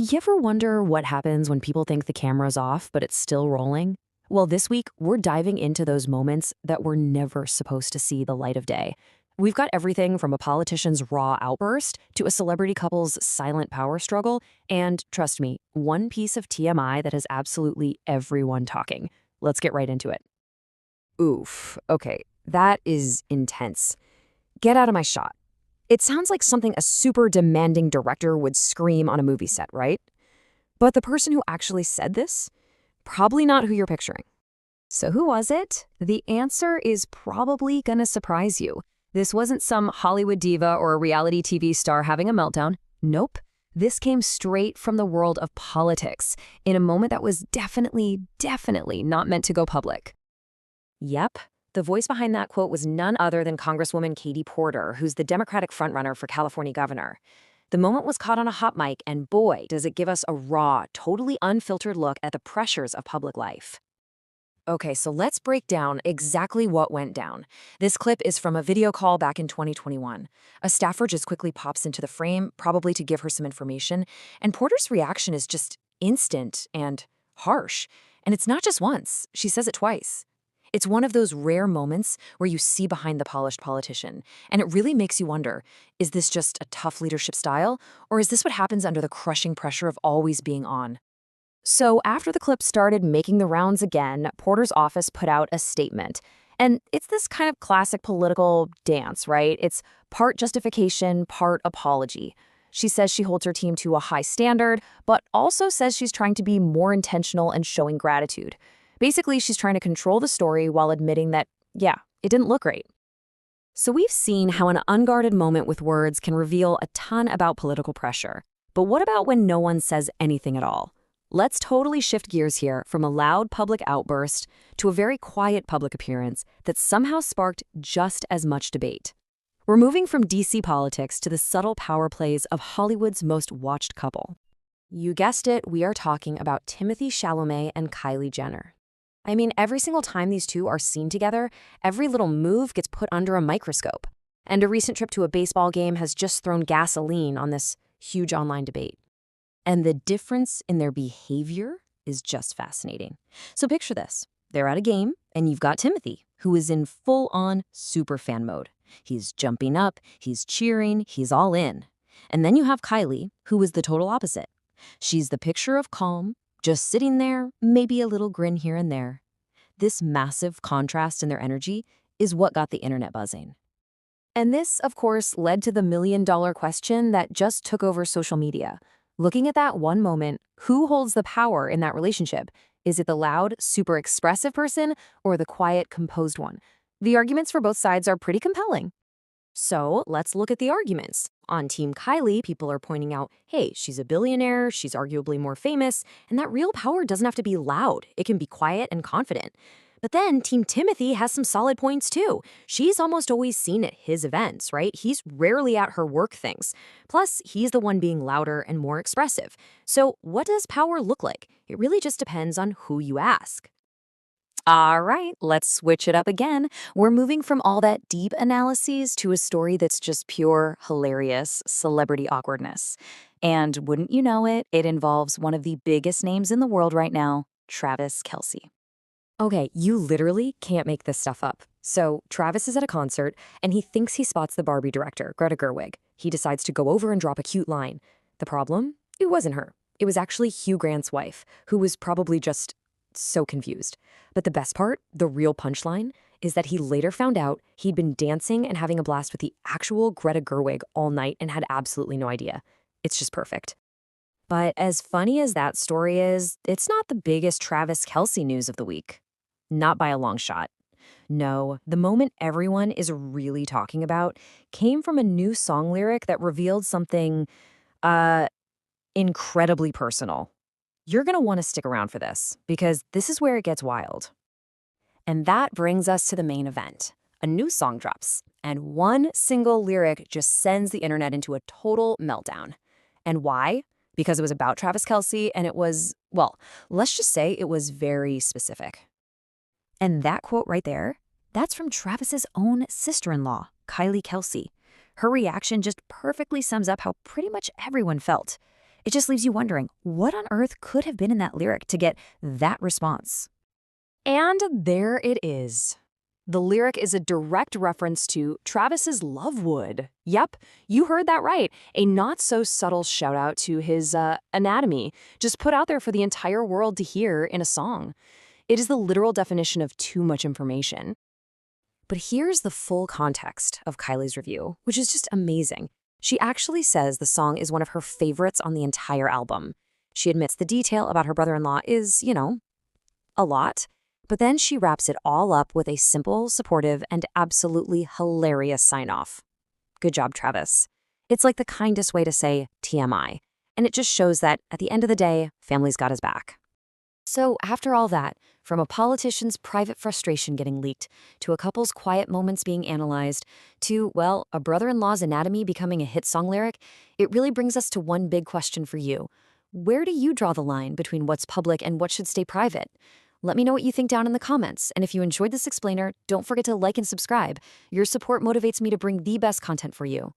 You ever wonder what happens when people think the camera's off, but it's still rolling? Well, this week, we're diving into those moments that were never supposed to see the light of day. We've got everything from a politician's raw outburst to a celebrity couple's silent power struggle, and trust me, one piece of TMI that has absolutely everyone talking. Let's get right into it. Oof, okay, that is intense. Get out of my shot. It sounds like something a super demanding director would scream on a movie set, right? But the person who actually said this? Probably not who you're picturing. So who was it? The answer is probably gonna surprise you. This wasn't some Hollywood diva or a reality TV star having a meltdown. Nope. This came straight from the world of politics, in a moment that was definitely not meant to go public. Yep. The voice behind that quote was none other than Congresswoman Katie Porter, who's the Democratic frontrunner for California governor. The moment was caught on a hot mic, and boy, does it give us a raw, totally unfiltered look at the pressures of public life. Okay, so let's break down exactly what went down. This clip is from a video call back in 2021. A staffer just quickly pops into the frame, probably to give her some information, and Porter's reaction is just instant and harsh. And it's not just once, she says it twice. It's one of those rare moments where you see behind the polished politician, and it really makes you wonder, is this just a tough leadership style, or is this what happens under the crushing pressure of always being on? So after the clip started making the rounds again, Porter's office put out a statement. And it's this kind of classic political dance, right? It's part justification, part apology. She says she holds her team to a high standard, but also says she's trying to be more intentional and showing gratitude. Basically, she's trying to control the story while admitting that, yeah, it didn't look great. So we've seen how an unguarded moment with words can reveal a ton about political pressure. But what about when no one says anything at all? Let's totally shift gears here from a loud public outburst to a very quiet public appearance that somehow sparked just as much debate. We're moving from DC politics to the subtle power plays of Hollywood's most watched couple. You guessed it, we are talking about Timothée Chalamet and Kylie Jenner. I mean, every single time these two are seen together, every little move gets put under a microscope. And a recent trip to a baseball game has just thrown gasoline on this huge online debate. And the difference in their behavior is just fascinating. So picture this. They're at a game, and you've got Timothée, who is in full-on superfan mode. He's jumping up, he's cheering, he's all in. And then you have Kylie, who is the total opposite. She's the picture of calm, just sitting there, maybe a little grin here and there. This massive contrast in their energy is what got the internet buzzing. And this, of course, led to the million-dollar question that just took over social media. Looking at that one moment, who holds the power in that relationship? Is it the loud, super expressive person or the quiet, composed one? The arguments for both sides are pretty compelling. So let's look at the arguments. On Team Kylie, people are pointing out, hey, she's a billionaire, she's arguably more famous, and that real power doesn't have to be loud. It can be quiet and confident. But then Team Timothée has some solid points too. She's almost always seen at his events, right? He's rarely at her work things. Plus, he's the one being louder and more expressive. So what does power look like? It really just depends on who you ask. All right, let's switch it up again. We're moving from all that deep analyses to a story that's just pure, hilarious celebrity awkwardness. And wouldn't you know it, it involves one of the biggest names in the world right now, Travis Kelce. Okay, you literally can't make this stuff up. So Travis is at a concert, and he thinks he spots the Barbie director, Greta Gerwig. He decides to go over and drop a cute line. The problem? It wasn't her. It was actually Hugh Grant's wife, who was probably just so confused. But the best part, the real punchline, is that he later found out he'd been dancing and having a blast with the actual Greta Gerwig all night and had absolutely no idea. It's just perfect. But as funny as that story is, it's not the biggest Travis Kelce news of the week. Not by a long shot. No, the moment everyone is really talking about came from a new song lyric that revealed something, incredibly personal. You're gonna want to stick around for this, because this is where it gets wild. And that brings us to the main event. A new song drops, and one single lyric just sends the internet into a total meltdown. And why? Because it was about Travis Kelce, and it was, well, let's just say it was very specific. And that quote right there, that's from Travis's own sister-in-law, Kylie Kelce. Her reaction just perfectly sums up how pretty much everyone felt. It just leaves you wondering, what on earth could have been in that lyric to get that response? And there it is. The lyric is a direct reference to Travis's love wood. Yep, you heard that right. A not-so-subtle shout-out to his anatomy, just put out there for the entire world to hear in a song. It is the literal definition of too much information. But here's the full context of Kylie's review, which is just amazing. She actually says the song is one of her favorites on the entire album. She admits the detail about her brother-in-law is, a lot. But then she wraps it all up with a simple, supportive, and absolutely hilarious sign-off. Good job, Travis. It's like the kindest way to say TMI. And it just shows that, at the end of the day, family's got his back. So after all that, from a politician's private frustration getting leaked, to a couple's quiet moments being analyzed, to, well, a brother-in-law's anatomy becoming a hit song lyric, it really brings us to one big question for you. Where do you draw the line between what's public and what should stay private? Let me know what you think down in the comments, and if you enjoyed this explainer, don't forget to like and subscribe. Your support motivates me to bring the best content for you.